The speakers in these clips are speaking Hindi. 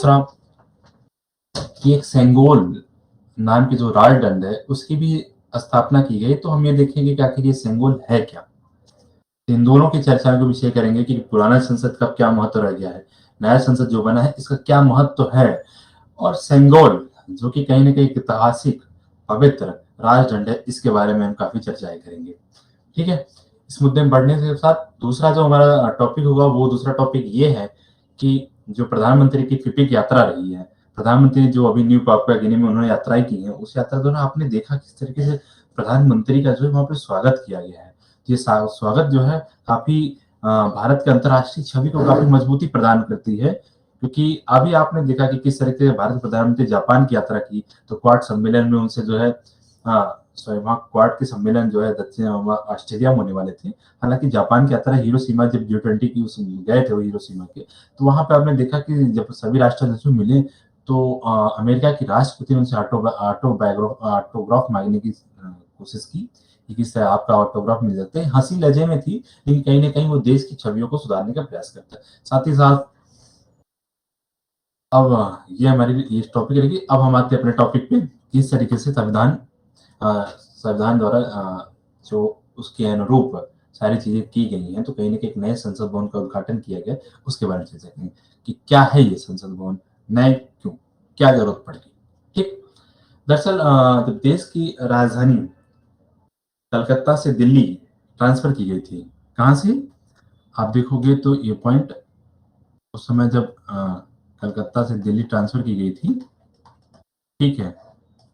दूसरा कि एक सेंगोल नाम की जो राजदंड है उसकी भी स्थापना की गई। तो हम ये देखेंगे कि आखिर ये सेंगोल है क्या। इन दोनों की चर्चा के विषय करेंगे कि पुराना संसद का क्या महत्व रह गया है, नया संसद जो बना है इसका क्या महत्व है, और सेंगोल जो कि कहीं ना कहीं ऐतिहासिक पवित्र राजदंड है, इसके बारे में हम काफी चर्चाएं करेंगे। ठीक है। इस मुद्दे में बढ़ने के साथ दूसरा जो हमारा टॉपिक होगा, वो दूसरा टॉपिक ये है कि जो प्रधानमंत्री की फिपिक यात्रा रही है, प्रधानमंत्री जो अभी न्यू पापुआ गिनी में उन्होंने यात्राएं की हैं, उस यात्रा दौरान आपने देखा किस तरीके से प्रधानमंत्री का जो है वहां पे स्वागत किया गया है। ये स्वागत जो है काफी भारत के अंतर्राष्ट्रीय छवि को काफी मजबूती प्रदान करती है, क्योंकि अभी आपने देखा कि किस तरीके से भारत प्रधानमंत्री जापान की यात्रा की, तो क्वाड सम्मेलन में उनसे जो है वहाँ क्वाड के सम्मेलन जो है दक्षिण ऑस्ट्रेलिया में होने वाले थे। हालांकि जापान की यात्रा हिरोशिमा, जब G20 की उस गए थे वो हिरोशिमा के, तो वहां पे आपने देखा कि जब सभी राष्ट्राध्यक्ष मिले तो अमेरिका की राष्ट्रपति ने उनसे ऑटोग्राफ मांगने की कोशिश की कि किस तरह आपका ऑटोग्राफ मिल सकते हैं। हंसी लहजे में थी, लेकिन कहीं ना कहीं वो देश की छवियों को सुधारने का प्रयास करता है। साथ ही साथ अब ये हमारी ये टॉपिक रहेगी। अब हम आते हैं अपने टॉपिक पे, किस तरीके से संविधान द्वारा जो उसके अनुरूप सारी चीजें की गई हैं। तो कहीं ना कहीं एक नए संसद भवन का उद्घाटन किया गया, उसके बारे में चर्चा करेंगे कि क्या है ये संसद भवन, नए क्यों, क्या जरूरत पड़ेगी। ठीक। दरअसल जब देश की राजधानी कलकत्ता से दिल्ली ट्रांसफर की गई थी, कहाँ से आप देखोगे तो ये पॉइंट, उस समय जब कलकत्ता से दिल्ली ट्रांसफर की गई थी, ठीक है,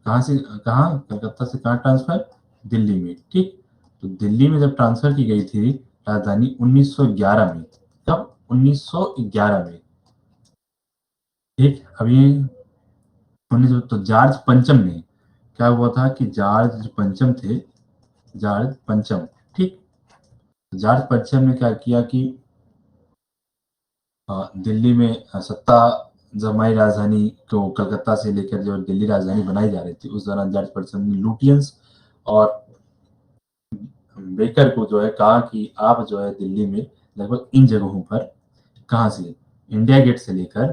कहाँ से कहाँ, कलकत्ता से कहाँ ट्रांसफर, दिल्ली में। ठीक। तो दिल्ली में जब ट्रांसफर की गई थी राजधानी 1911 में, कब, 1911 में। ठीक। अभी 19 तो जॉर्ज पंचम ने, क्या हुआ था कि जॉर्ज पंचम थे, जॉर्ज पंचम, ठीक, जॉर्ज पंचम ने क्या किया कि दिल्ली में सत्ता जमाई, राजधानी को कलकत्ता से लेकर जो दिल्ली राजधानी बनाई जा रही थी, उस दौरान जॉर्ज पंचम ने लुटियंस और बेकर को जो है कहा कि आप जो है दिल्ली में लगभग इन जगहों पर, कहाँ से, इंडिया गेट से लेकर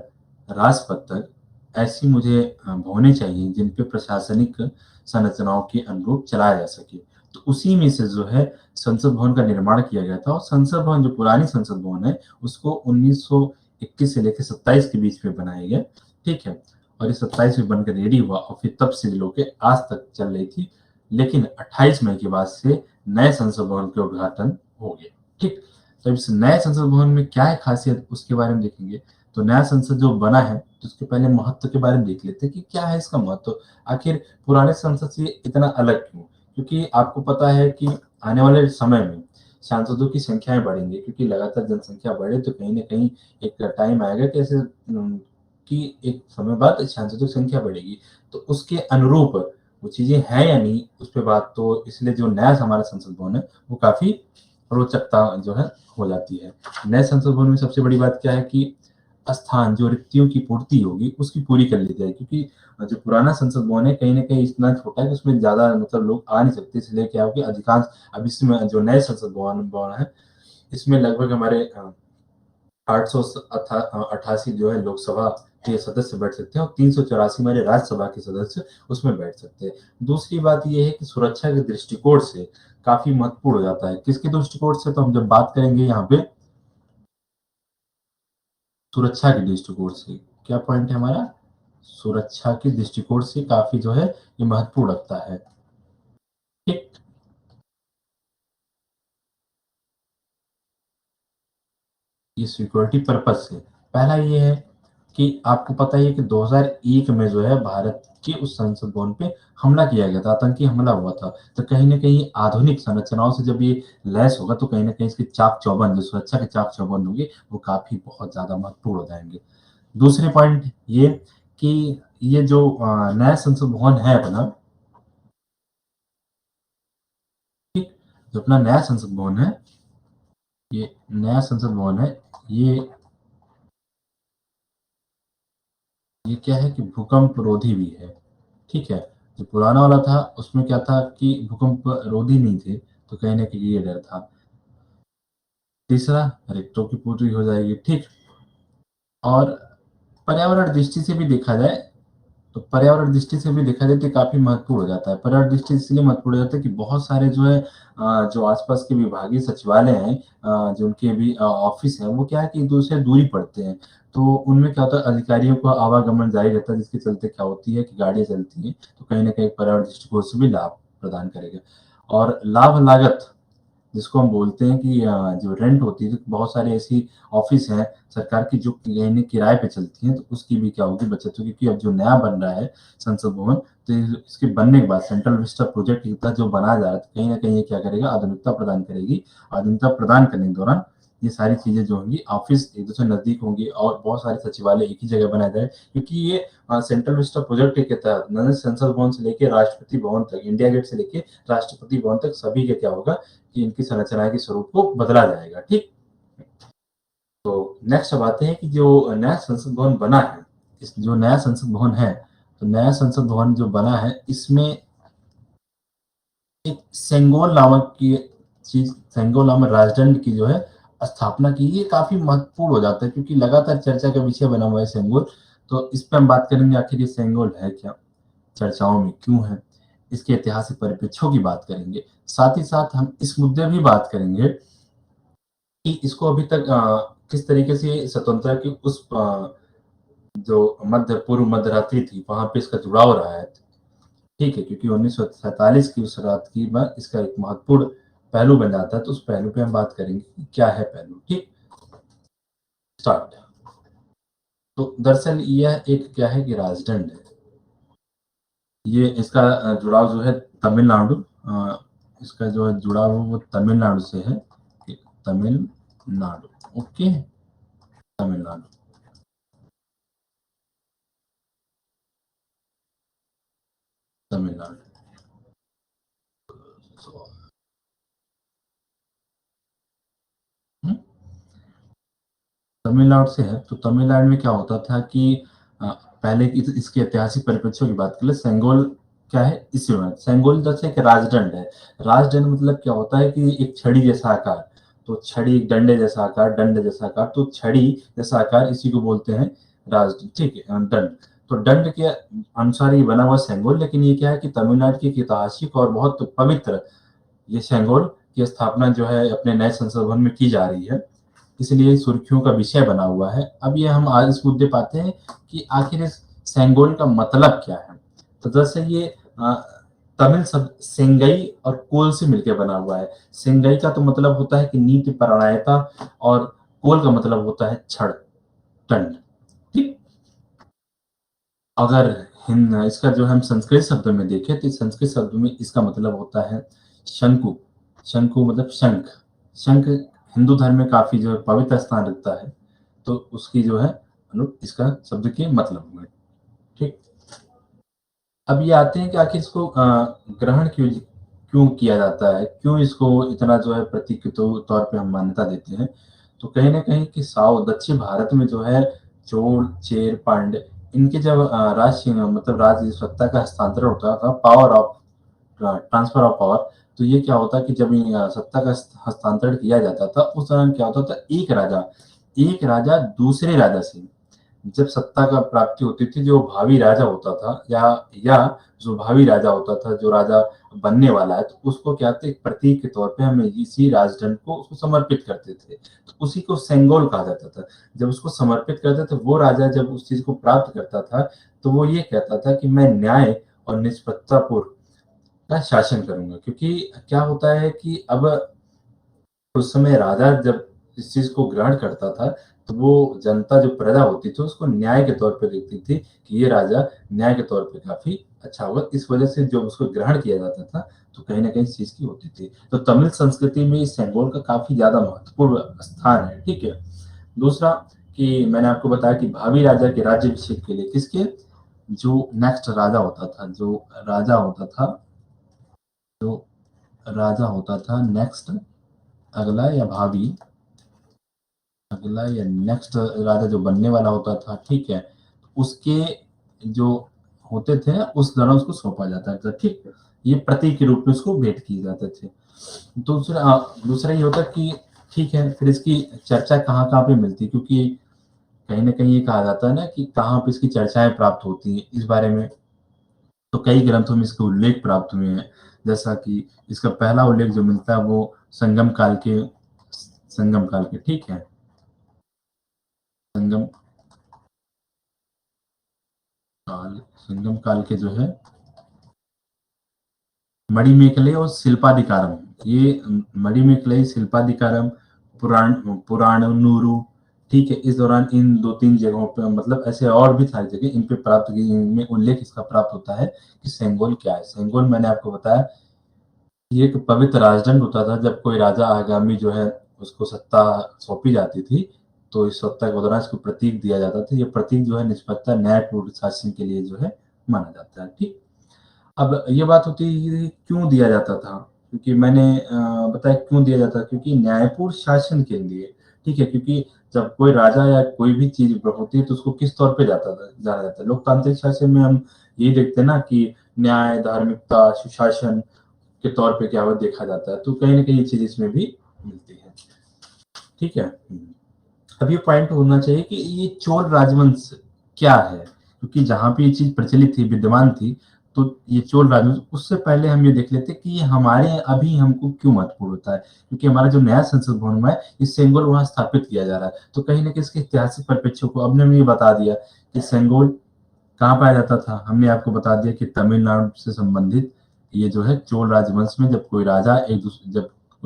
राजपथ तक ऐसी मुझे भवनें चाहिए जिन पे प्रशासनिक संरचनाओं के अनुरूप चलाया जा सके। तो उसी में से जो है संसद भवन का निर्माण किया गया था। और संसद भवन, जो पुरानी संसद भवन है, उसको 1921 से लेकर 27 के बीच में बनाया गया। ठीक है। और ये 27 में बनकर रेडी हुआ और फिर तब से लोग आज तक चल रही थी। लेकिन 28 मई के बाद से नए संसद भवन के उद्घाटन हो गए। ठीक। तो इस नए संसद भवन में क्या है खासियत, उसके बारे में देखेंगे। तो नया संसद जो बना है, तो उसके पहले महत्व के बारे में देख लेते हैं कि क्या है इसका महत्व। आखिर पुराने संसद से इतना अलग क्यों, क्योंकि आपको पता है कि आने वाले समय में सांसदों की संख्याएं बढ़ेंगी, क्योंकि लगातार जनसंख्या बढ़े तो कहीं ना कहीं एक टाइम आएगा कि ऐसे कि एक समय बाद सांसदों की संख्या बढ़ेगी। तो उसके अनुरूप वो चीजें हैं या नहीं, उस पर बात, तो इसलिए जो नया हमारा संसद भवन है वो काफी रोचकता जो है हो जाती है। नए संसद भवन में सबसे बड़ी बात क्या है कि स्थान, जो रिक्तियों की पूर्ति होगी उसकी पूरी कर ली जाए, क्योंकि जो पुराना संसद भवन है कहीं ना कहीं इतना छोटा है कि उसमें ज्यादा मतलब लोग आ नहीं सकते, इसलिए क्या होगी अधिकांश, अब इसमें जो नए संसद भवन भवन है इसमें लगभग हमारे 888 जो है लोकसभा के सदस्य बैठ सकते हैं और 384 हमारे राज्यसभा के सदस्य उसमें बैठ सकते हैं। दूसरी बात यह है कि सुरक्षा के दृष्टिकोण से काफी महत्वपूर्ण हो जाता है। किसके दृष्टिकोण से, तो हम जब बात करेंगे यहाँ पे सुरक्षा के दृष्टिकोण से, क्या पॉइंट है हमारा, सुरक्षा के दृष्टिकोण से काफी जो है ये महत्वपूर्ण रखता है। ठीक। ये सिक्योरिटी पर्पज से पहला ये है कि आपको पता ही है कि 2001 में जो है भारत के उस संसद भवन पे हमला किया गया था, आतंकी हमला हुआ था। तो कहीं ना कहीं आधुनिक संरचनाओं से जब ये लैस होगा तो कहीं ना कहीं इसके चाक चौबंद, जो सुरक्षा के चाक चौबंद होंगे, वो काफी बहुत ज्यादा महत्वपूर्ण हो जाएंगे। दूसरे पॉइंट ये कि ये जो नया संसद भवन है अपना, ठीक, जो अपना नया संसद भवन है, ये नया संसद भवन है, ये क्या है कि भूकंप रोधी भी है। ठीक है। जो पुराना वाला था उसमें क्या था कि भूकंप रोधी नहीं थे, तो कहीं ना कहीं ये डर था। तीसरा, रेक्टो की पूरी हो जाएगी। ठीक। और पर्यावरण दृष्टि से भी देखा जाए तो पर्यावरण दृष्टि से भी देखा जाए तो काफ़ी महत्वपूर्ण हो जाता है। पर्यावरण दृष्टि से इसलिए महत्वपूर्ण हो जाता है कि बहुत सारे जो है जो आस-पास के विभागीय सचिवालय हैं जो उनके भी ऑफ़िस हैं, वो क्या है कि एक-दूसरे से दूरी पड़ते हैं। तो उनमें क्या होता है अधिकारियों का आवागमन जारी रहता है जिसके चलते क्या होती है कि गाड़ियाँ चलती हैं, तो कहीं न कहीं पर्यावरण दृष्टिकोण से भी लाभ प्रदान करेगा। और लाभ-लागत जिसको हम बोलते हैं कि जो रेंट होती है, बहुत सारी ऐसी ऑफ़िस हैं सरकार की जो यानी किराए पे चलती हैं, तो उसकी भी क्या होगी बचत होगी क्योंकि अब जो नया बन रहा है संसद भवन, तो इसके बनने के बाद सेंट्रल विस्टा प्रोजेक्ट के तहत जो बनाया जा रहा है, तो कहीं न कहीं ये क्या करेगा आधुनिकता प्रदान करेगी। आधुनिकता प्रदान करने के दौरान ये सारी चीज़ें जो होंगी ऑफ़िस एक-दूसरे नज़दीक होंगी और बहुत सारे सचिवालय एक ही जगह बनाए जाए क्योंकि ये सेंट्रल विस्टा प्रोजेक्ट के तहत नए संसद भवन से लेके राष्ट्रपति भवन तक, इंडिया गेट से लेके राष्ट्रपति भवन तक सभी का क्या होगा कि इनकी संरचना के स्वरूप को बदला जाएगा, ठीक? तो नेक्स्ट अब आते हैं कि जो नया संसद भवन बना है, इस जो नया संसद भवन है, तो नया संसद भवन जो बना है, इसमें एक सेंगोल नामक की चीज़ सेंगोल नामक राजदंड की जो है स्थापना की, ये काफ़ी महत्वपूर्ण हो जाता है क्योंकि लगातार चर्चा का विषय बना हुआ है सेंगोल। तो इस पे हम बात करेंगे आखिर ये सेंगोल है क्या? चर्चाओं में क्यों है? इसके ऐतिहासिक परिप्रेक्ष्यों की बात करेंगे। साथ ही साथ हम इस मुद्दे भी बात करेंगे कि इसको अभी तक किस तरीके से स्वतंत्रता की उस जो मध्य पूर्व मध्यरात्रि थी, वहाँ पे इसका जुड़ाव रहा है। ठीक है, क्योंकि 1947 की उस रात की बात इसका एक महत्वपूर्ण पहलू बन जाता है, तो उस पहलू पे हम बात करेंगे कि क्या है पहलू, ठीक? स्टार्ट। तो दरअसल यह एक क्या है कि राजदंड है। ये इसका जुड़ाव जो है तमिलनाडु इसका जो है जुड़ाव वो तमिलनाडु से है। तमिलनाडु, ओके? तमिलनाडु। तमिलनाडु। हुँ? तमिलनाडु से है, तो तमिलनाडु में क्या होता था कि पहले की इसके ऐतिहासिक परिप्रेक्ष्य की बात करें, सेंगोल क्या है? इसी में सेंगोल दरअसल एक राजदंड है। राजदंड मतलब क्या होता है कि एक छड़ी जैसा आकार, तो छड़ी डंडे जैसा आकार, दंड जैसा आकार, तो छड़ी जैसा आकार इसी को बोलते हैं राजदंड, ठीक है? दंड। तो दंड के अनुसार ये बना हुआ सेंगोल, लेकिन ये क्या है कि तमिलनाडु की एक ऐतिहासिक और बहुत पवित्र ये सेंगोल की स्थापना जो है अपने नए संसद भवन में की जा रही है। इसलिए सुर्खियों का विषय बना हुआ है। अब ये हम आज इस मुद्दे पे आते हैं कि आखिर इस सेंगोल का मतलब क्या है? तो दरअसल ये तमिल शब्द सेंगई और कोल से मिलके बना हुआ है। सेंगई का तो मतलब होता है कि नीति परायणता और कोल का मतलब होता है छड़, दंड, ठीक? अगर हिन इसका जो हम संस्कृत शब्द में देखें तो इस संस्कृत शब्द में इसका मतलब होता है शंकु। शंकु मतलब शंख। शंख हिंदू धर्म में काफ़ी जो है पवित्र स्थान रखता है, तो उसकी जो है इसका शब्द के मतलब हुए, ठीक? अब ये आते हैं कि आखिर इसको ग्रहण क्यों क्यों किया जाता है? क्यों इसको इतना जो है प्रतीक के तौर पे हम मान्यता देते हैं? तो कहीं न कहीं कि दक्षिण भारत में जो है चोल, चेर, पांड्य इनके जब मतलब राज्य सत्ता का हस्तांतरण होता था, power of transfer of power, तो ये क्या होता है कि जब ये सत्ता का हस्तांतरण किया जाता था, उस दौरान क्या होता था एक राजा दूसरे राजा से जब सत्ता का प्राप्ति होती थी, जो भावी राजा होता था या जो भावी राजा होता था, जो राजा बनने वाला है, तो उसको क्या थे एक प्रतीक के तौर पे हम इसी राजदंड को उसको समर्पित करते थे। तो उसी को सेंगोल कहा जाता था। जब उसको समर्पित करते थे, वो राजा जब उस चीज़ को प्राप्त करता था, तो वो ये कहता था कि मैं न्याय और निष्पक्षतापूर्ण का शासन करूँगा। क्योंकि क्या होता है कि अब उस समय राजा जब इस चीज़ को ग्रहण करता था, तो वो जनता जो प्रजा होती थी, उसको न्याय के तौर पे देखती थी कि ये राजा न्याय के तौर पे काफ़ी अच्छा होगा। इस वजह से जब उसको ग्रहण किया जाता था, तो कहीं न कहीं इस चीज़ की होती थी। तो तमिल संस्कृति में इस सेंगोल का काफ़ी ज़्यादा महत्वपूर्ण स्थान है, ठीक है? दूसरा कि मैंने आपको बताया कि भावी राजा के राज्याभिषेक के लिए किसके? जो नेक्स्ट राजा होता था, जो राजा होता था नेक्स्ट अगला या भावी अगला या नेक्स्ट राजा जो बनने वाला होता था, ठीक है? उसके जो होते थे उस दौरान उसको सौंपा जाता था, ठीक? ये प्रतीक के रूप में उसको भेंट किए जाते थे। दूसरा ये होता कि ठीक है, फिर इसकी चर्चा कहाँ-कहाँ पे मिलती है क्योंकि कहीं न कहीं ये कहा जाता है ना कि कहाँ पे इसकी चर्चाएँ प्राप्त होती हैं, इस बारे में तो कई ग्रंथों में इसके उल्लेख प्राप्त हुए हैं। जैसा कि इसका पहला उल्लेख जो मिलता है वो संगम काल के, ठीक है? संगम संगम काल के जो है मणिमेखले और शिल्पाधिकारम, ये मणिमेखले, शिल्पाधिकारम, पुराणनुरु, ठीक है? इस दौरान इन 2-3 जगहों पे मतलब ऐसे और भी सारी जगह इन पे प्राप्त की इनमें उल्लेख इसका प्राप्त होता है कि सेंगोल क्या है? सेंगोल मैंने आपको बताया ये एक पवित्र राजदंड होता था जब कोई राजा आगामी जो है उसको सत्ता सौंपी जाती थी, तो इस सत्ता के दौरान इसको प्रतीक दिया जाता था। ये प्रतीक जो है निष्पक्षता न्यायपूर्ण शासन के लिए जो है माना जाता है, ठीक? अब ये बात होती है कि क्यों दिया जाता था? क्योंकि मैंने बताया क्यों दिया जाता है क्योंकि न्यायपूर्ण शासन के लिए, ठीक है? क्योंकि जब कोई राजा या कोई भी चीज़ होती है तो उसको किस तौर पे जाना जाता है? लोकतांत्रिक शासन में हम यही देखते हैं ना कि न्याय, धार्मिकता, सुशासन के तौर पे क्या हुआ देखा जाता है। तो कहीं न कहीं ये चीज़ इसमें भी मिलती है। ठीक है? अब ये पॉइंट होना चाहिए कि ये चोल राजवंश क्या है? क्योंकि जहाँ पे ये चीज़ प्रचलित थी, विद्यमान थी, तो ये चोल राजवंश उससे पहले हम ये देख लेते हैं कि ये हमारे अभी हमको क्यों महत्वपूर्ण होता है? क्योंकि हमारा जो नया संसद भवन हुआ है, ये सेंगोल वहाँ स्थापित किया जा रहा है। तो कहीं न कहीं इसके ऐतिहासिक परिप्रेक्ष्य को अब हमने ये बता दिया कि सेंगोल कहाँ पाया जाता था? हमने आपको बता दिया कि तमिलनाडु से संबंधित ये जो है चोल राजवंश में जब कोई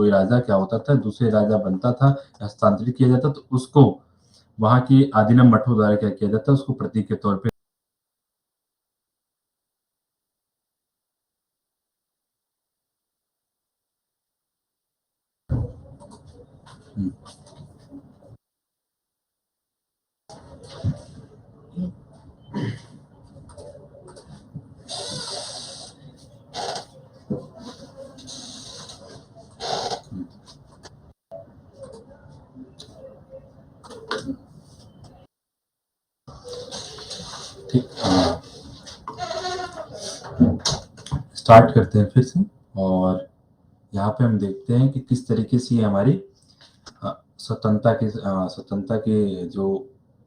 राजा क्या होता था, दूसरे राजा बनता था, हस्तांतरित किया जाता तो उसको वहाँ के आदीनम मठों द्वारा क्या किया जाता है, उसको प्रतीक के तौर पे हुँ, ठीक स्टार्ट करते हैं फिर से और यहाँ पे हम देखते हैं कि किस तरीके से ये हमारी स्वतंत्रता के जो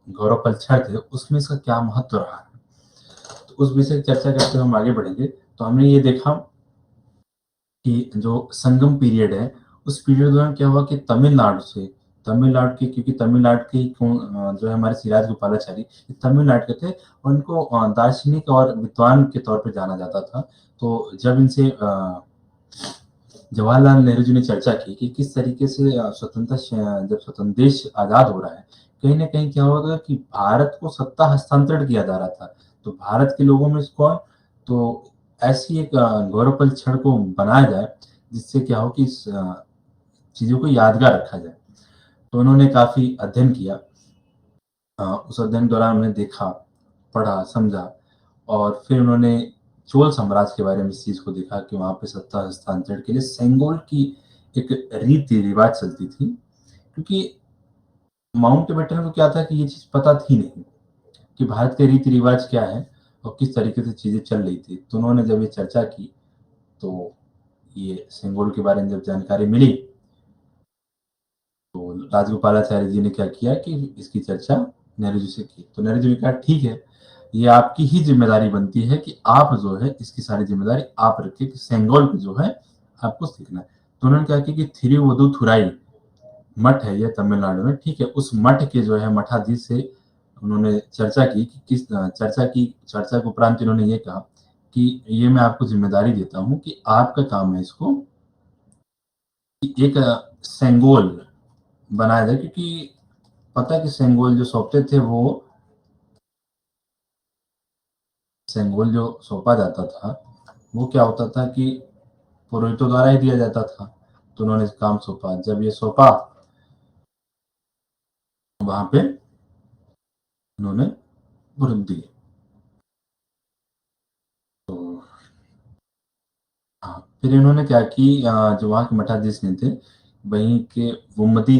गौरव पल क्षण थे, उसमें इसका क्या महत्व रहा है। तो उस विषय की चर्चा करते हुए हम आगे बढ़ेंगे। तो हमने ये देखा कि जो संगम पीरियड है, उस पीरियड के दौरान क्या हुआ कि तमिलनाडु के क्योंकि तमिलनाडु के जो है हमारे सिराज गोपालाचारी ये तमिलनाडु के थे और इनको दार्शनिक और विद्वान के तौर पे जाना जाता था। तो जब इनसे जवाहरलाल नेहरू जी ने चर्चा की कि किस तरीके से जब स्वतंत्र देश आज़ाद हो रहा है, कहीं न कहीं क्या होगा कि भारत को सत्ता हस्तांतरण किया जा रहा था। तो भारत के लोगों में कौन तो ऐसी एक गौरवपल क्षण को बनाया जाए, जिससे क्या हो कि इस चीज़ों को यादगार रखा जाए। तो उन्होंने काफ़ी अध्ययन किया। उस अध्ययन के दौरान उन्होंने देखा, पढ़ा, समझा और फिर उन्होंने चोल साम्राज्य के बारे में इस चीज़ को देखा कि वहाँ पे सत्ता हस्तांतरण के लिए सेंगोल की एक रीति-रिवाज चलती थी। क्योंकि माउंटबेटन को क्या था कि ये चीज़ पता थी नहीं कि भारत के रीति-रिवाज क्या है और किस तरीके से चीज़ें चल रही थी। तो उन्होंने जब ये चर्चा की, तो ये सेंगोल के बारे में जब जानकारी मिली, तो राजगोपालाचारी जी ने क्या किया कि इसकी चर्चा नेहरू जी से की। तो नेहरू जी ने कहा ठीक है, ये आपकी ही ज़िम्मेदारी बनती है कि आप जो है इसकी सारी ज़िम्मेदारी आप रखिए कि सेंगोल पे जो है आपको सीखना है। तो उन्होंने क्या किया कि थिरुवदुथुराई मठ है ये तमिलनाडु में, ठीक है? उस मठ के जो है मठाधीश से उन्होंने चर्चा की कि चर्चा के उपरांत इन्होंने ये कहा कि ये मैं आपको ज़िम्मेदारी देता हूँ कि आपका काम है इसको कि एक सेंगोल बनाया जाए क्योंकि पता है कि सेंगोल जो सौंपते थे वो सेंगोल जो सौंपा जाता था, वो क्या होता था कि पुरोहितों द्वारा ही दिया जाता था। तो उन्होंने काम सौंपा, जब ये सौंपा, वहाँ पे उन्होंने पुरोहित दिए। तो हाँ, फिर इन्होंने क्या कि जो वहाँ के मठाधीश ने थे, वहीं के गोमती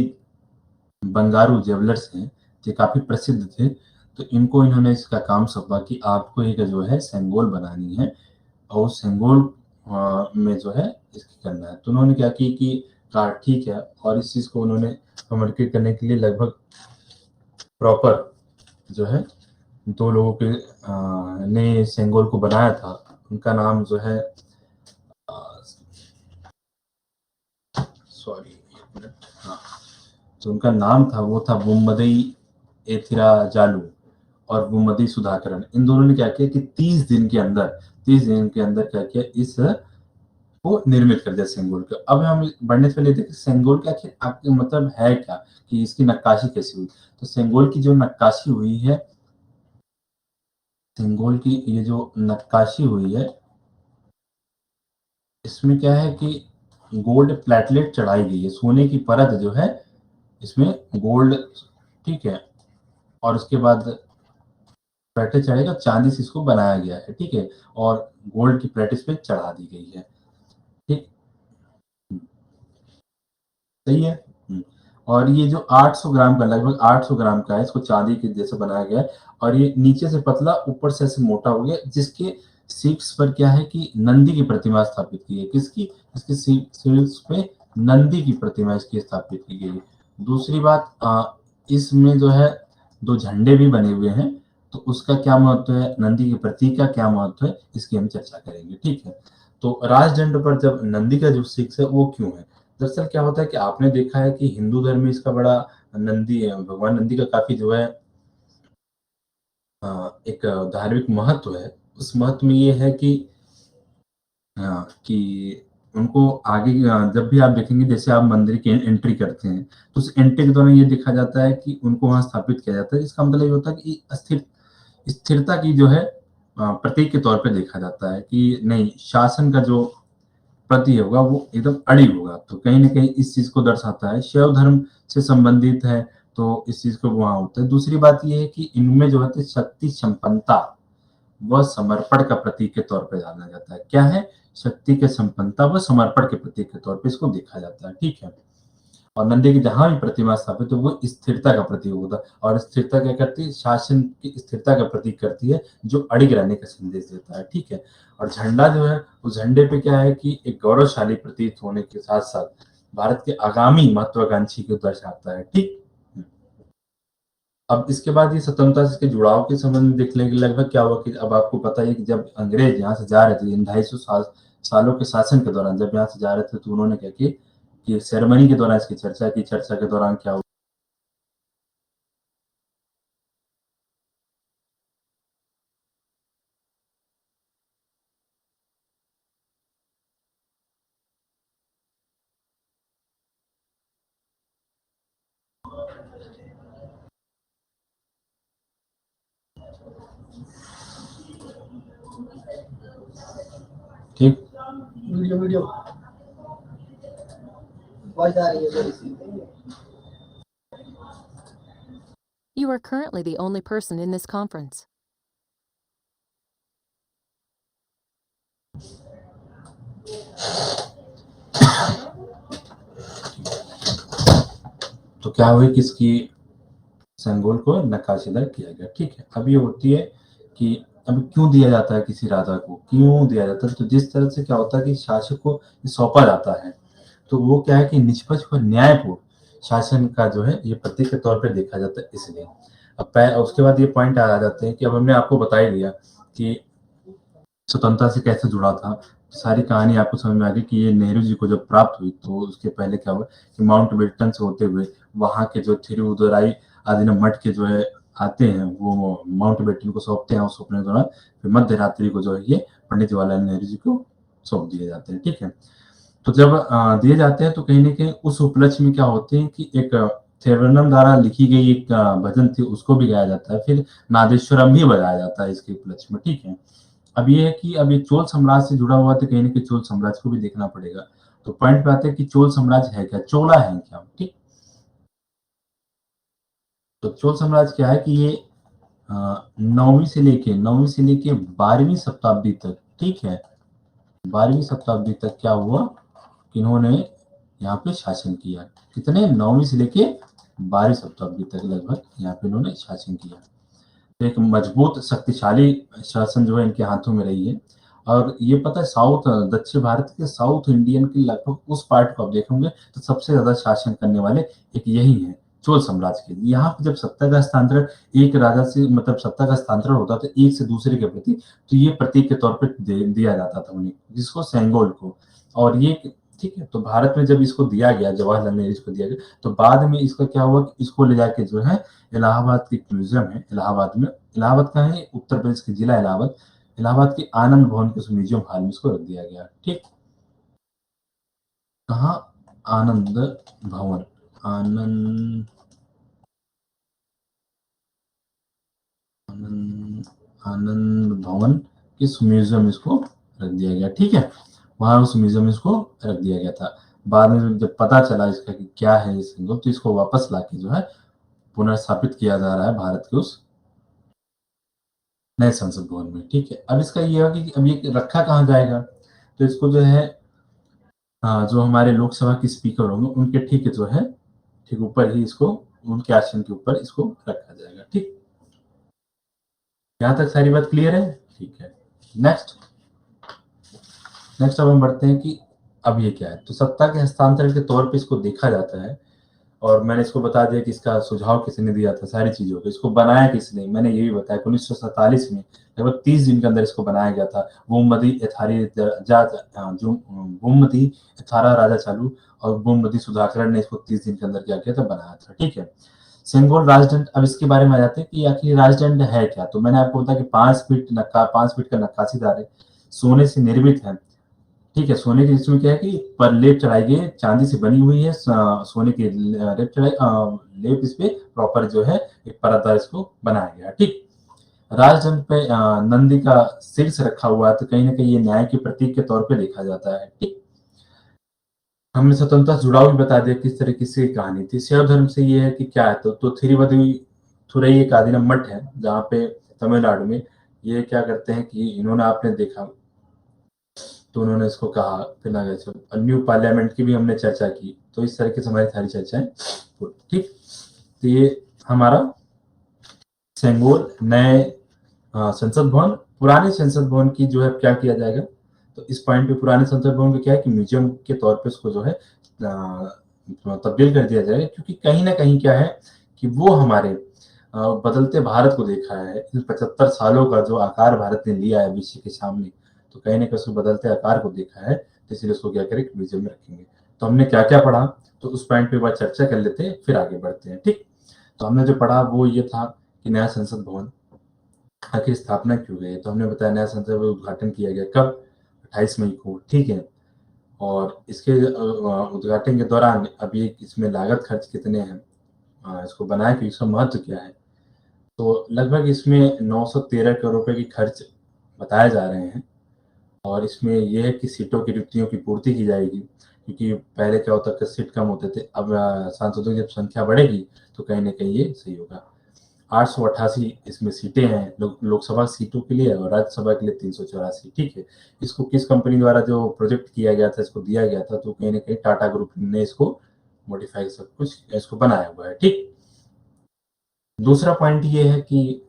बंगारू ज्वेलर्स हैं, ये काफ़ी प्रसिद्ध थे। तो इनको इन्होंने इसका काम सौंपा कि आपको एक जो है सेंगोल बनानी है और उस सेंगोल में जो है इसकी करना है। तो उन्होंने क्या की कि कहा ठीक है और इस चीज़ को उन्होंने कम्युनिकेट करने के लिए लगभग प्रॉपर जो है 2 लोगों के ने सेंगोल को बनाया था। उनका नाम जो है सॉरी 1 मिनट, हाँ, जो उनका नाम था वो था बुम्मदई एथिराजालू और बुम्मदई सुधाकरन। इन दोनों ने क्या किया कि 30 दिन के अंदर क्या किया, इस को निर्मित कर दिया सेंगोल को। अब हम बढ़ने से पहले देखिए सेंगोल का आखिर मतलब है क्या, कि इसकी नक्काशी कैसी हुई। तो सेंगोल की जो नक्काशी हुई है, सेंगोल की ये जो नक्काशी हुई है, इसमें क्या है कि गोल्ड प्लेटलेट चढ़ाई गई है, सोने की परत जो है इसमें गोल्ड, ठीक है, और उसके बाद प्लेटें चढ़ेगा, चांदी से इसको बनाया गया है, ठीक है, और गोल्ड की प्लेट इस पे चढ़ा दी गई है, ठीक। सही है। और ये जो 800 ग्राम का, लगभग 800 ग्राम का है, इसको चांदी के जैसे बनाया गया है, और ये नीचे से पतला ऊपर से ऐसे मोटा हो गया, जिसके शीर्ष पर क्या है कि नंदी की प्रतिमा स्थापित की है। किसकी? इसके शीर्ष पे नंदी की प्रतिमा इसकी स्थापित की गई है। दूसरी बात, इसमें जो है 2 झंडे भी बने हुए हैं, तो उसका क्या महत्व है, नंदी के प्रतीक का क्या महत्व है, इसकी हम चर्चा करेंगे, ठीक है। तो राजदंड पर जब नंदी का जो शीर्ष है वो क्यों है? दरअसल क्या होता है कि आपने देखा है कि हिंदू धर्म में इसका बड़ा, नंदी भगवान नंदी का काफी जो है एक धार्मिक महत्व है। उस महत्व में ये है कि उनको आगे, जब भी आप देखेंगे, जैसे आप मंदिर की एंट्री करते हैं, तो उस एंट्री के दौरान ये देखा जाता है कि उनको वहां स्थापित किया जाता है। इसका मतलब ये होता है कि स्थिरता की जो है प्रतीक के तौर पे देखा जाता है कि नहीं, शासन का जो प्रति होगा वो एकदम अड़ी होगा, तो कहीं न कहीं इस चीज़ को दर्शाता है। शैव धर्म से संबंधित है, तो इस चीज़ को वहाँ होता है। दूसरी बात ये है कि इनमें जो है शक्ति संपन्नता व समर्पण का प्रतीक के तौर पे जाना जाता है। क्या है? शक्ति के संपन्नता व समर्पण के प्रतीक के तौर पे इसको देखा जाता है, ठीक है। और नंदी की जहाँ भी प्रतिमा स्थापित है वो स्थिरता का प्रतीक होता है, और स्थिरता क्या करती है? शासन की स्थिरता का प्रतीक करती है, जो अड़िग रहने का संदेश देता है, ठीक है। और झंडा जो है, उस झंडे पे क्या है कि एक गौरवशाली प्रतीक होने के साथ-साथ भारत के आगामी महत्वाकांक्षी को दर्शाता है, ठीक। अब इसके बाद ये स्वतंत्रता से इसके जुड़ाव के संबंध में देख लेंगे। लगभग क्या हुआ कि अब आपको पता ही है कि जब अंग्रेज यहाँ से जा रहे थे, इन 250 सालों के शासन के दौरान जब यहाँ से जा रहे थे, तो उन्होंने क्या की कि सेरेमनी के दौरान इसकी चर्चा की। चर्चा के दौरान क्या हुआ, ठीक। वीडियो वीडियो वॉइस आ रही है थोड़ी सी। You are currently the only person in this conference. तो क्या हुई कि इसकी सेंगोल को नक्काशीदार किया गया, ठीक है। अब ये होती है कि अब क्यों दिया जाता है किसी राजा को, क्यों दिया जाता है? तो जिस तरह से क्या होता है कि शासक को सौंपा जाता है, तो वो क्या है कि निष्पक्ष और न्यायपूर्ण शासन का जो है ये प्रतीक के तौर पे देखा जाता है, इसलिए। अब उसके बाद ये पॉइंट आ जाते हैं कि अब हमने आपको बता ही दिया कि स्वतंत्रता से कैसे जुड़ा था। सारी कहानी आपको समझ में आ गई कि ये नेहरू जी को जब प्राप्त हुई, तो उसके पहले क्या हुआ कि माउंट बेल्टन से होते हुए वहाँ के जो थिरुदुराई आदि मठ के जो है आते हैं, वो माउंट बेल्टन को सौंपते हैं, और सौंपने के दौरान फिर मध्य रात्रि को जो है ये पंडित जवाहरलाल नेहरू जी को सौंप दिए जाते हैं, ठीक है। तो जब दिए जाते हैं, तो कहीं न कहीं उस उपलक्ष्य में क्या होते हैं कि एक थिरुवन्नम द्वारा लिखी गई एक भजन थी, उसको भी गाया जाता है, फिर नादेश्वरम भी बजाया जाता है इसके उपलक्ष्य में, ठीक है। अब ये है कि अब ये चोल साम्राज्य से जुड़ा हुआ, तो कहीं न कहीं चोल साम्राज्य को भी देखना पड़ेगा। तो पॉइंट पे आते हैं कि चोल साम्राज्य है क्या? चोला है क्या? ठीक। तो चोल साम्राज्य क्या है कि ये 9वीं से लेके 12वीं शताब्दी तक, ठीक है, 12वीं शताब्दी तक क्या हुआ कि इन्होंने यहाँ पे शासन किया। कितने? 9वीं से लेके 12वीं शताब्दी तक लगभग यहाँ पे इन्होंने शासन किया। तो एक मजबूत शक्तिशाली शासन जो है इनके हाथों में रही है। और ये पता है, दक्षिण भारत के साउथ इंडियन के लगभग उस पार्ट को आप देखेंगे तो सबसे ज्यादा शासन करने वाले एक यही है, चोल साम्राज्य के। यहाँ पे जब सत्ता का हस्तांतरण एक राजा से मतलब सत्ता का हस्तांतरण होता था एक से दूसरे के प्रति, तो ये प्रतीक के तौर पे दिया जाता था उन्हें, जिसको सेंगोल को। और ये ठीक है, तो भारत में जब इसको दिया गया, जवाहरलाल नेहरू को दिया गया, तो बाद में इसका क्या हुआ कि इसको ले जाके जो है इलाहाबाद की म्यूजियम है, इलाहाबाद में, इलाहाबाद का है उत्तर प्रदेश के जिला इलाहाबाद, इलाहाबाद के आनंद भवन के उस म्यूजियम हॉल में इसको रख दिया गया। ठीक, कहाँ? आनंद भवन, आनंद आनंद भवन किस म्यूजियम इसको रख दिया गया। ठीक है, वहां उस म्यूजियम में इसको रख दिया गया था। बाद में जब पता चला इसका कि क्या है इस सिंगल, तो इसको वापस लाके जो है पुनर्स्थापित किया जा रहा है भारत के उस नए संसद भवन में। ठीक है, अब इसका ये है कि अब ये रखा कहाँ जाएगा, तो इसको जो है जो हमारे लोकसभा के स्पीकर होंगे उनके ठीक जो है ठीक ऊपर ही इसको, उनके आसन के ऊपर इसको रखा जाएगा। ठीक, यहाँ तक सारी बात क्लियर है? ठीक है, नेक्स्ट अब हम बढ़ते हैं कि अब ये क्या है। तो सत्ता के हस्तांतरण के तौर पे इसको देखा जाता है, और मैंने इसको बता दिया कि इसका सुझाव किसने दिया था, सारी चीजों को। इसको बनाया किसने, मैंने ये भी बताया 1947 में लगभग 30 दिन के अंदर इसको बनाया गया था। बुमदी एथारा राजा चालू और बुमदी सुधाकर ने इसको 30 दिन के अंदर क्या किया था, बनाया था। ठीक है, सेंगोल राजदंड, अब इसके बारे में आ जाते हैं कि आखिर राजदंड है क्या। तो मैंने आपको बताया कि 5 फीट का नक्काशीदार है, सोने से निर्मित है। ठीक है, सोने की इसमें क्या है कि पर लेप चढ़ाई गई है, चांदी से बनी हुई है, सोने की लेप चढ़ाई लेप इस पे प्रॉपर जो है एक परतदार इसको बनाया गया। ठीक, राजदंड पे नंदी का शीर्ष रखा हुआ है, तो कहीं ना कहीं ये न्याय के प्रतीक के तौर पे देखा जाता है। ठीक, हमने स्वतंत्रता से जुड़ाव भी बता दिया किस तरह की कहानी थी। शैव धर्म से ये है कि क्या है, तो थिरुवदी थुरई एक आदिनम मठ है जहाँ पे तमिलनाडु में, ये क्या करते हैं कि इन्होंने आपने देखा, तो उन्होंने इसको कहा फिर ना न्यू पार्लियामेंट की भी हमने चर्चा की। तो इस तरह की हमारी सारी चर्चाएं। ठीक, तो ये हमारा सेंगोल नए संसद भवन, पुराने संसद भवन की जो है क्या किया जाएगा, तो इस पॉइंट पे पुराने संसद भवन को क्या है कि म्यूजियम के तौर पे उसको जो है तब्दील कर दिया जाएगा, क्योंकि कहीं ना कहीं क्या है कि वो हमारे बदलते भारत को देखा है, इन 75 सालों का जो आकार भारत ने लिया है विश्व के सामने, तो कहीं ना कहीं उसको बदलते आकार को देखा है, तो इसलिए उसको क्या करें म्यूजियम में रखेंगे। तो हमने क्या क्या पढ़ा, तो उस पॉइंट पे बात चर्चा कर लेते हैं, फिर आगे बढ़ते हैं। ठीक, तो हमने जो पढ़ा वो ये था कि नया संसद भवन आखिर स्थापना क्यों गई, तो हमने बताया नया संसद भवन उद्घाटन किया गया कब, 28 मई को। ठीक है, और इसके उद्घाटन के दौरान अभी इसमें लागत खर्च कितने हैं, इसको बनाया कि इसका महत्व क्या है, तो लगभग इसमें 913 करोड़ रुपए की खर्च बताए जा रहे हैं। और इसमें यह है कि सीटों की रिक्तियों की पूर्ति की जाएगी, क्योंकि पहले क्या होता था सीट कम होते थे, अब सांसदों की जब संख्या बढ़ेगी तो कहीं ना कहीं ये सही होगा। 888 इसमें सीटें हैं लोकसभा सीटों के लिए, और राज्यसभा के लिए 384। ठीक है, इसको किस कंपनी द्वारा जो प्रोजेक्ट किया गया था, इसको दिया गया था, तो कहीं ना कहीं टाटा ग्रुप ने इसको मॉडिफाई सब कुछ इसको बनाया हुआ है। ठीक, दूसरा पॉइंट ये है कि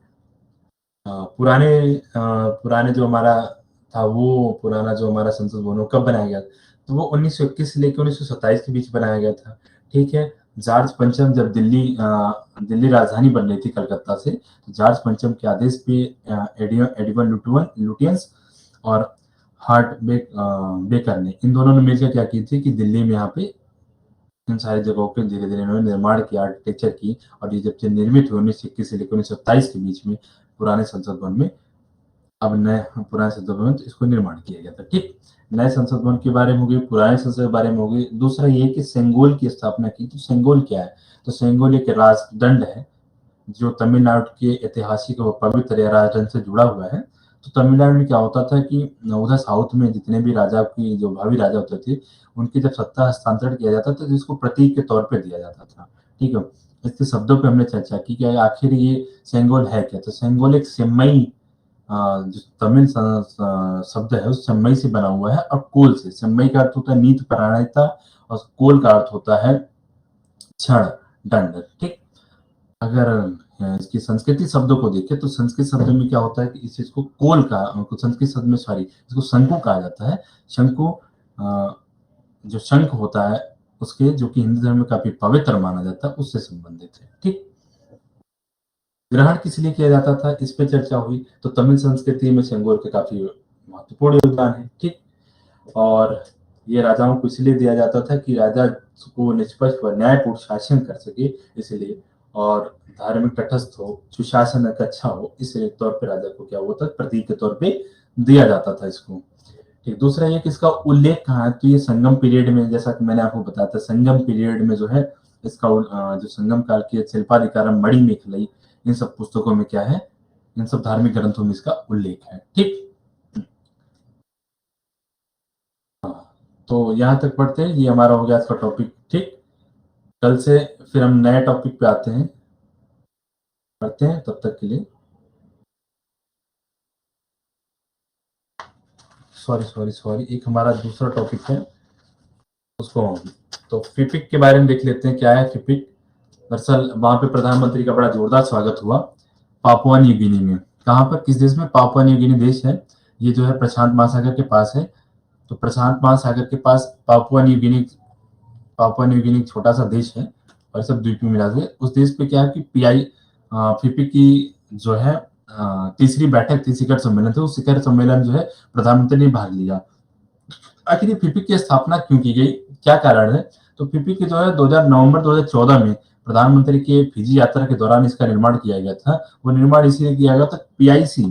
पुराने जो हमारा था, वो पुराना जो हमारा संसद भवन कब बनाया गया, तो वो 1921 से लेकर 1927 के बीच बनाया गया था। ठीक है, जॉर्ज पंचम जब दिल्ली राजधानी बन रही थी कलकत्ता से, तो जॉर्ज पंचम के आदेश पे एडिवन लुटियंस और बेकर ने, इन दोनों ने मिलकर क्या की थी कि दिल्ली में यहाँ पे इन सारी जगहों पे धीरे धीरे इन्होंने निर्माण किया, आर्किटेक्चर की, और ये जब से निर्मित हुए 1921 से लेकर 1927 के बीच में पुराने संसद भवन में, अब नए पुराने संसद भवन तो इसको निर्माण किया गया था। ठीक, नए संसद भवन के बारे में होगी, पुराने संसद के बारे में होगी। दूसरा ये कि सेंगोल की स्थापना की, तो सेंगोल क्या है, तो सेंगोल एक राजदंड है जो तमिलनाडु के ऐतिहासिक व पवित्र राजदंड से जुड़ा हुआ है। तो तमिलनाडु में क्या होता था कि उधर साउथ में जितने भी राजा की जो भावी राजा होते थे, उनकी जब सत्ता हस्तांतरण किया जाता था तो इसको प्रतीक के तौर पे दिया जाता था। ठीक है, इसके शब्दों पे हमने चर्चा की कि आखिर ये सेंगोल है क्या, तो सेंगोल एक सेम्मई जो तमिल शब्द है उस सेम्मई से बना हुआ है, और कोल से, सेम्मई का अर्थ होता है नीति परायणता, और कोल का अर्थ होता है क्षण दंड। ठीक, अगर इसकी संस्कृति शब्दों को देखें तो संस्कृत शब्द में क्या होता है कि इस चीज को कोल का, संस्कृत शब्द में सॉरी इसको शंकु कहा जाता है। शंकु जो शंख होता है उसके जो कि हिंदू धर्म में काफी पवित्र माना जाता है उससे संबंधित है। ठीक, ग्रहण किस लिए किया जाता था इस पे चर्चा हुई। तो तमिल संस्कृति में सेंगोर के काफी महत्वपूर्ण योगदान है। ठीक, और ये राजाओं को इसलिए दिया जाता था कि राजा को निष्पक्ष व न्यायपूर्ण शासन कर सके, इसलिए, और धार्मिक तटस्थ हो, सुशासन एक अच्छा हो, इस तौर पे राजा को क्या होता है, प्रतीक के तौर पे दिया जाता था इसको। ठीक, दूसरा ये कि इसका उल्लेख कहाँ है, तो ये संगम पीरियड में, जैसा कि मैंने आपको बताया था, संगम पीरियड में जो है इसका जो संगम काल की शिल्पाधिकारम मणिमेखलाई, इन सब पुस्तकों में क्या है, इन सब धार्मिक ग्रंथों में इसका उल्लेख है। ठीक, तो यहाँ तक पढ़ते हैं, ये हमारा हो गया इसका टॉपिक। ठीक, कल से फिर हम नए टॉपिक पे आते हैं, पढ़ते हैं, तब तक के लिए सॉरी एक हमारा दूसरा टॉपिक है उसको, तो फिपिक के बारे में देख लेते हैं। क्या है फिपिक? दरअसल वहां पे प्रधानमंत्री का बड़ा जोरदार स्वागत हुआ पापुआ न्यू गिनी में। कहाँ पर, किस देश में? पापुआ न्यू गिनी देश है, ये जो है प्रशांत महासागर के पास है। तो प्रशांत महासागर के पास पापुआ न्यू गिनी एक छोटा सा देश है और सब द्वीप में मिला के। उस देश पे क्या है कि फिपिक की जो है तीसरी बैठक थी, शिखर सम्मेलन था। उस शिखर सम्मेलन जो है प्रधानमंत्री ने भाग लिया। आखिर ये फिपिक की स्थापना क्यों की गई, क्या कारण है? तो फिपिक की जो है नवंबर 2014 में प्रधानमंत्री के फिजी यात्रा के दौरान इसका निर्माण किया गया था। वो निर्माण इसलिए किया गया था, पीआईसी,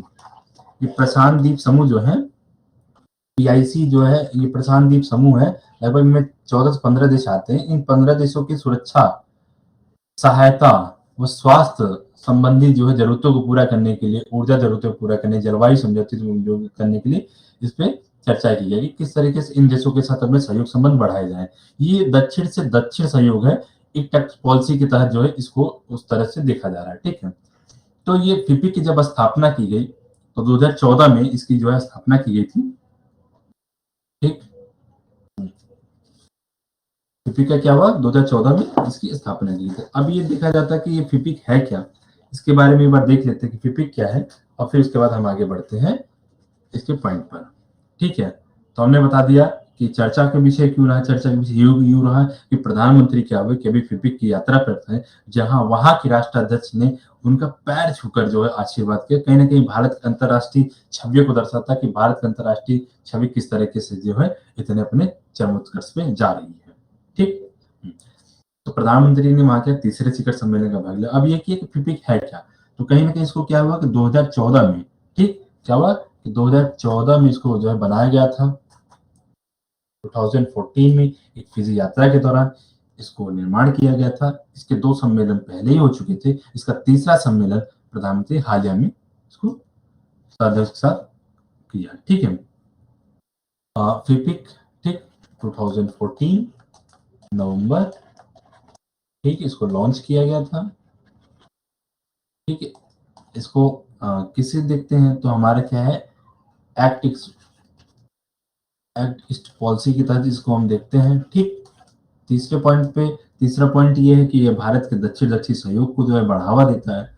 ये प्रशांत द्वीप समूह जो है, पीआईसी जो है ये प्रशांत द्वीप समूह है, लगभग में 14 से 15 देश आते हैं। इन 15 देशों की सुरक्षा, सहायता व स्वास्थ्य संबंधी जो है जरूरतों को पूरा करने के लिए, ऊर्जा जरूरतों को पूरा करने, जलवायु समझौते को करने के लिए इस पे चर्चा की जाएगी, किस तरीके से इन देशों के साथ अपने सहयोग संबंध बढ़ाए जाए। ये दक्षिण से दक्षिण सहयोग है, एक टैक्स पॉलिसी के तहत जो है इसको उस तरह से देखा जा रहा है। ठीक है, तो ये फिपी की जब स्थापना की गई तो 2014 में इसकी जो है स्थापना की गई थी। ठीक, फिपिक का क्या हुआ, 2014 में इसकी स्थापना की गई। अब ये देखा जाता है कि ये फिपिक है क्या, इसके बारे में एक बार देख लेते हैं कि फिपिक क्या है, और फिर उसके बाद हम आगे बढ़ते हैं इसके पॉइंट पर। ठीक है, तो हमने बता दिया कि चर्चा का विषय क्यों रहा, चर्चा का विषय यूं रहा कि प्रधानमंत्री क्या हुए कि अभी फिपिक की यात्रा पर थे, जहां वहां के राष्ट्राध्यक्ष ने उनका पैर छूकर जो है आशीर्वाद किया। कहीं ना कहीं भारत की अंतर्राष्ट्रीय छवियों को दर्शाता कि भारत की अंतर्राष्ट्रीय छवि किस तरीके से जो है इतने अपने चरमोत्कर्ष पे जा रही है। ठीक, तो प्रधानमंत्री ने वहां के तीसरे शिखर सम्मेलन का भाग लिया। अब ये कि फिपिक है क्या, तो कहीं ना कहीं इसको क्या हुआ कि 2014 में, ठीक, क्या हुआ कि 2014 में इसको जो है बनाया गया था। 2014 में एक फिजी यात्रा के दौरान इसको निर्माण किया गया था। इसके 2 सम्मेलन पहले ही हो चुके थे, इसका तीसरा सम्मेलन प्रधानमंत्री हालिया में इसको के साथ किया। ठीक है, फिपिक, ठीक, 2014 नवंबर, ठीक, इसको लॉन्च किया गया था। ठीक है, इसको किसे देखते हैं तो हमारा क्या है, एक्ट ईस्ट पॉलिसी के तहत इसको हम देखते हैं। ठीक, तीसरे पॉइंट पे, तीसरा पॉइंट ये है कि ये भारत के दक्षिण सहयोग को जो है बढ़ावा देता है।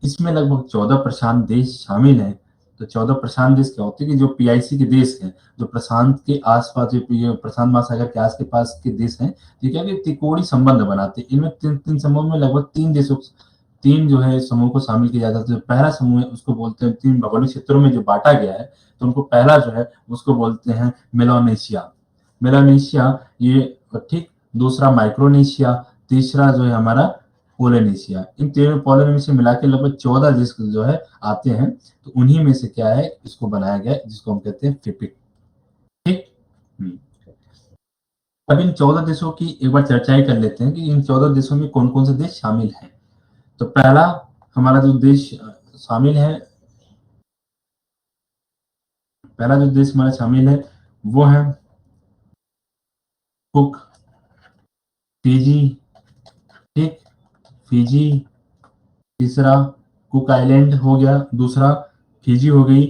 इसमें लगभग 14 प्रशांत देश शामिल हैं। तो 14 प्रशांत देश क्या होते हैं कि जो पीआईसी के देश हैं, जो प्रशांत के आसपास, जो प्रशांत महासागर के आस के पास के देश हैं, ये क्या कि त्रिकोणीय संबंध बनाते हैं। इनमें तीन समूह में लगभग 3 जो है समूह को शामिल किया जाता है। जो पहला समूह है उसको बोलते हैं, 3 भौगोलिक क्षेत्रों में जो बांटा गया है, तो उनको पहला जो है उसको बोलते हैं मेलानेशिया, ये, ठीक, दूसरा माइक्रोनेशिया, तीसरा जो है हमारा पोलिनेशिया। इन तीनों पोलिनेशिया मिला के लगभग 14 देश जो है आते हैं। तो उन्हीं में से क्या है इसको बनाया गया है, जिसको हम कहते हैं फिपिक। ठीक, अब इन 14 देशों की एक बार चर्चाएं कर लेते हैं कि इन 14 देशों में कौन कौन से देश शामिल हैं। तो पहला हमारा जो देश शामिल है, पहला जो देश हमारा शामिल है वो है कुक, फिजी, ठीक, फिजी, तीसरा कुक आइलैंड हो गया, दूसरा फिजी हो गई,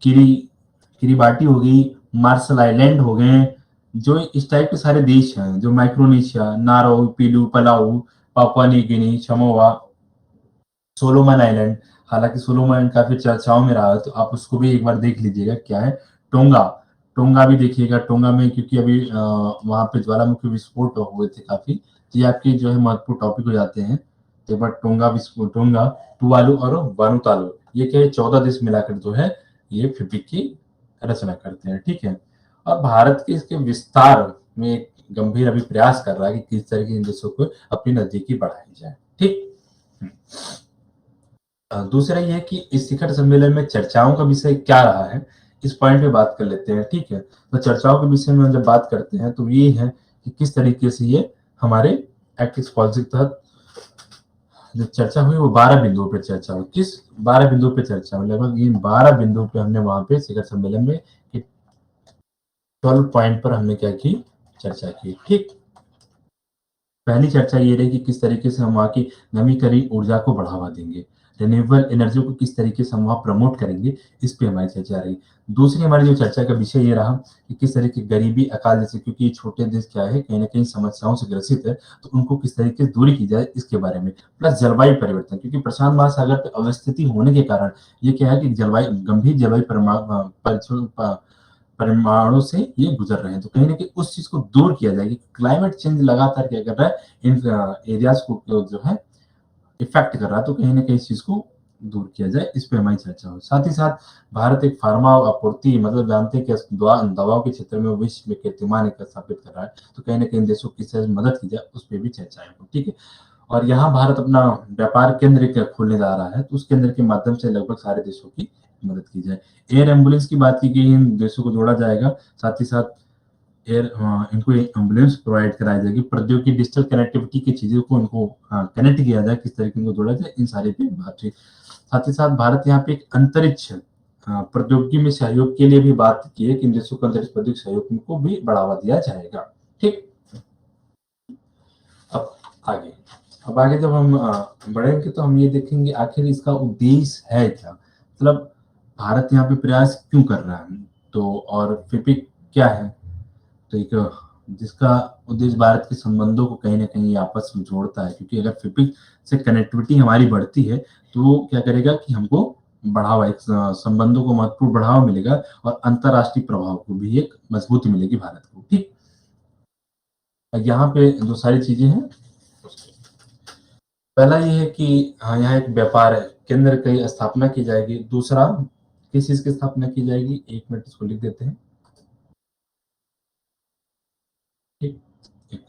किरीबाटी हो गई, मार्शल आइलैंड हो गए। जो इस टाइप के सारे देश हैं, जो माइक्रोनेशिया, नारो, पिलू, Palau, Papua New Guinea, Samoa, Solomon island, हालांकि सोलोमन आइलैंड काफी चर्चाओं में रहा है, तो आप उसको भी एक बार देख लीजिएगा क्या है। टोंगा, टोंगा भी देखिएगा, टोंगा में क्योंकि अभी वहाँ पे ज्वालामुखी विस्फोट हुए थे काफ़ी, तो ये आपके जो है महत्वपूर्ण टॉपिक हो जाते हैं। तो एक बार टोंगा, टुवालू और वानुतालु, ये क्या है 14 देश मिलाकर जो है ये फिपिक की रचना करते हैं, ठीक है। और भारत के इसके विस्तार में एक गंभीर अभी प्रयास कर रहा है कि किस तरह के इन देशों को अपनी नजदीकी बढ़ाई जाए, ठीक। दूसरा ये है कि इस शिखर सम्मेलन में चर्चाओं का विषय क्या रहा है, इस पॉइंट पे बात कर लेते हैं, ठीक है। तो चर्चाओं के विषय में जब बात करते हैं तो ये है कि किस तरीके से ये हमारे एक्ट ईस्ट पॉलिसी के तहत जो चर्चा हुई वो 12 बिंदुओं पर चर्चा हुई। किस 12 बिंदुओं पर चर्चा हुई? लगभग इन 12 बिंदुओं पे हमने वहां पे शिखर सम्मेलन में 12 पॉइंट पर हमने क्या की, चर्चा की, ठीक। पहली चर्चा ये रही कि किस तरीके से हम वहाँ की नवीकरणीय ऊर्जा को बढ़ावा देंगे, रिन्यूएबल एनर्जी को किस तरीके से हम वहाँ प्रमोट करेंगे, इस पे हमारी चर्चा रही। दूसरी हमारी जो चर्चा का विषय ये रहा कि किस तरह की गरीबी, अकाल जैसे, क्योंकि ये छोटे देश क्या है कहीं ना कहीं समस्याओं से ग्रसित है, तो उनको किस तरीके से दूरी की जाए इसके बारे में। प्लस जलवायु परिवर्तन, क्योंकि प्रशांत महासागर पे अवस्थिति होने के कारण ये क्या है कि गंभीर जलवायु परिमाणों से ये गुजर रहे हैं, तो कहीं ना कहीं उस चीज को दूर किया जाए कि क्लाइमेट चेंज लगातार क्या कर रहा है, इन एरियाज को जो है इफेक्ट कर रहा है, तो कहीं ना कहीं इस चीज को दूर किया जाए, इस पे हमारी चर्चा हो। साथ ही साथ भारत एक फार्मा आपूर्ति, मतलब जानते हैं कि दवाओं के क्षेत्र में विश्व में कीर्तिमान एक स्थापित कर रहा है, तो कहीं ना कहीं देशों की किस मदद की जाए उस पर भी चर्चाएं हो, ठीक है। और यहाँ भारत अपना व्यापार केंद्र खोलने जा रहा है, तो उस केंद्र के माध्यम से लगभग सारे देशों की मदद की जाए। एयर एम्बुलेंस की बात की गई, इन देशों को जोड़ा जाएगा, साथ ही साथ इनको एम्बुलेंस प्रोवाइड कराई जाएगी, प्रौद्योगिकी डिजिटल कनेक्टिविटी की चीजों को इनको कनेक्ट किया जाए, किस तरीके इनको जोड़ा जाए, इन सारे पे बातचीत। साथ ही साथ भारत यहाँ पे एक अंतरिक्ष प्रौद्योगिकी में सहयोग के लिए भी बात की है कि इन देशों को अंतरिक्ष प्रौद्योगिकी सहयोग को भी बढ़ावा दिया जाएगा, ठीक। अब आगे अब आगे जब हम बढ़ेंगे तो हम ये देखेंगे आखिर इसका उद्देश्य है क्या, मतलब भारत यहाँ पे प्रयास क्यों कर रहा है, तो और फिपिक क्या है, तो एक जिसका उद्देश्य भारत के संबंधों को कहीं ना कहीं आपस में जोड़ता है, क्योंकि अगर फिपिक से कनेक्टिविटी हमारी बढ़ती है तो वो क्या करेगा कि हमको बढ़ावा, एक संबंधों को महत्वपूर्ण बढ़ावा मिलेगा और अंतरराष्ट्रीय प्रभाव को भी एक मजबूती मिलेगी भारत को, ठीक। यहाँ पे जो सारी चीजें हैं, पहला ये है कि हाँ यहाँ एक व्यापार है केंद्र की स्थापना की जाएगी। दूसरा किस चीज की स्थापना की जाएगी, एक मिनट इसको लिख देते हैं, ठीक। एक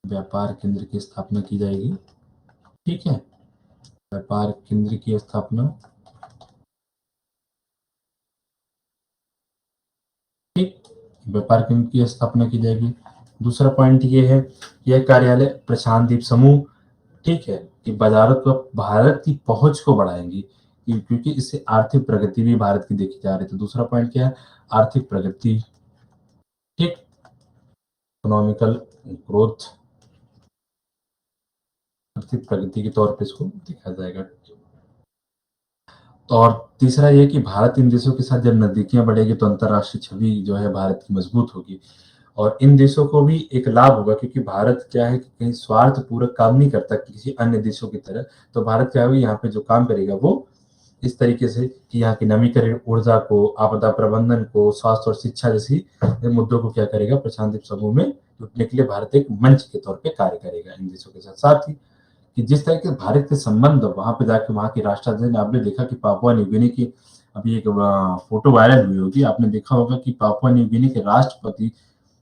व्यापार केंद्र की स्थापना की जाएगी, ठीक है। व्यापार केंद्र की स्थापना, ठीक, व्यापार केंद्र की स्थापना की जाएगी। दूसरा पॉइंट ये है, यह कार्यालय प्रशांत द्वीप समूह, ठीक है, कि बाजारों को भारत की पहुंच को बढ़ाएंगी, क्योंकि इससे आर्थिक प्रगति भी भारत की देखी जा रही है। तो दूसरा पॉइंट क्या है, आर्थिक प्रगति, ठीक, इकोनॉमिकल ग्रोथ, आर्थिक प्रगति के तौर पे इसको देखा जाएगा। तो और तीसरा ये कि भारत इन देशों के साथ जब नजदीकियां बढ़ेगी तो अंतरराष्ट्रीय छवि जो है भारत की मजबूत होगी और इन देशों को भी एक लाभ होगा, क्योंकि भारत क्या है कि कहीं स्वार्थ पूर्वक काम नहीं करता किसी अन्य देशों की तरह। तो भारत क्या है यहाँ पे जो काम करेगा वो इस तरीके से कि यहाँ की नवीकरण ऊर्जा को, आपदा प्रबंधन को, स्वास्थ्य और शिक्षा जैसी मुद्दों को क्या करेगा, प्रशांत द्वीप समूह में जुटने के लिए भारत एक मंच के तौर पे कार्य करेगा इन देशों के साथ। साथ ही कि जिस तरह के भारत के संबंध वहां पे जाके वहां की राष्ट्राध्यक्ष ने, आपने देखा कि पापुआ न्यू गिनी की अभी एक फोटो वायरल हुई होगी, आपने देखा होगा कि पापुआ न्यू गिनी के राष्ट्रपति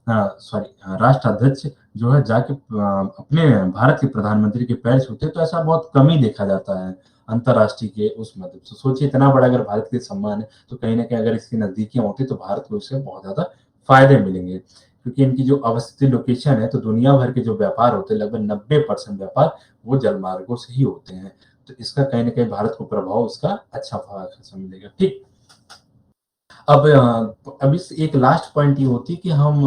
राष्ट्राध्यक्ष जो है जाके अपने भारत के प्रधानमंत्री के पैर छूते, तो ऐसा बहुत कम ही देखा जाता है अंतरराष्ट्रीय के उस माध्यम से। सोचिए इतना बड़ा अगर भारत के सम्मान है, तो कहीं ना कहीं अगर इसकी नजदीकियां होती तो भारत को इससे बहुत ज्यादा फायदे मिलेंगे, क्योंकि इनकी जो अवस्थित लोकेशन है, तो दुनिया भर के जो व्यापार होते हैं लगभग 90% व्यापार वो जलमार्गों से ही होते हैं, तो इसका कहीं ना कहीं भारत को प्रभाव उसका अच्छा खासा मिलेगा, ठीक। अब इस एक लास्ट पॉइंट ये होती है कि हम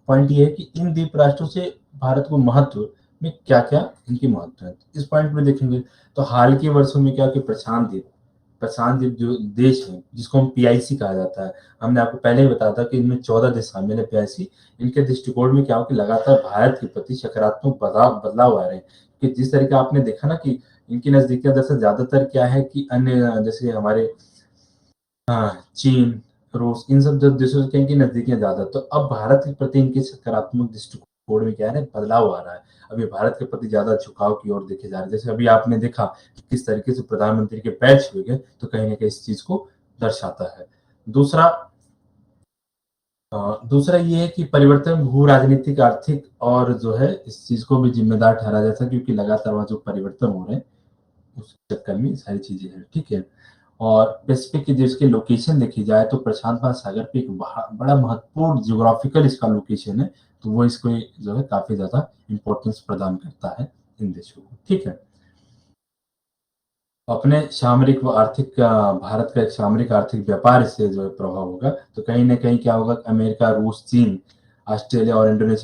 पॉइंट ये है कि इन द्वीप राष्ट्रों से भारत को महत्व में क्या क्या इनकी महत्व है, इस पॉइंट में देखेंगे तो हाल के वर्षों में क्या कि प्रशांत द्वीप जो देश है जिसको हम पीआईसी कहा जाता है, हमने आपको पहले ही बताया था कि इनमें 14 देश शामिल है पीआईसी। इनके दृष्टिकोण में क्या हो कि लगातार भारत के प्रति सकारात्मक बदलाव आ रहे हैं, कि जिस तरीके आपने देखा ना कि इनकी नजदीकियां दरअसल ज्यादातर क्या है कि अन्य जैसे हमारे चीन, रूस, इन सब जो देशों से इनकी नज़दीकियाँ ज़्यादा, तो अब भारत के प्रति इनके सकारात्मक दृष्टिकोण में क्या है ना, बदलाव आ रहा है। अभी भारत के प्रति ज़्यादा झुकाव की ओर देखे जा रहे हैं। जैसे अभी आपने देखा कि किस तरीके से प्रधानमंत्री के पैर छुए गए, तो कहीं न कहीं इस चीज़ को दर्शाता है। दूसरा दूसरा ये है कि परिवर्तन भू-राजनीतिक, आर्थिक और जो है इस चीज़ को भी ज़िम्मेदार ठहराया जा सकता है, क्योंकि लगातार वहाँ जो परिवर्तन हो रहे हैं, उस चक्कर में ये सारी चीज़ें हैं, ठीक है? और पैसिफिक की जो इसकी लोकेशन देखी जाए तो प्रशांत महासागर पे एक बड़ा महत्वपूर्ण ज्योग्राफिकल इसका लोकेशन है, तो वो इसको जो है काफ़ी ज़्यादा इम्पोर्टेंस प्रदान करता है इन देशों को, ठीक है? अपने सामरिक व आर्थिक भारत का एक सामरिक आर्थिक व्यापार इससे जो है प्रभाव होगा, तो कहीं न कहीं क्या होगा, अमेरिका, रूस, चीन, ऑस्ट्रेलिया और इंडोनेशिया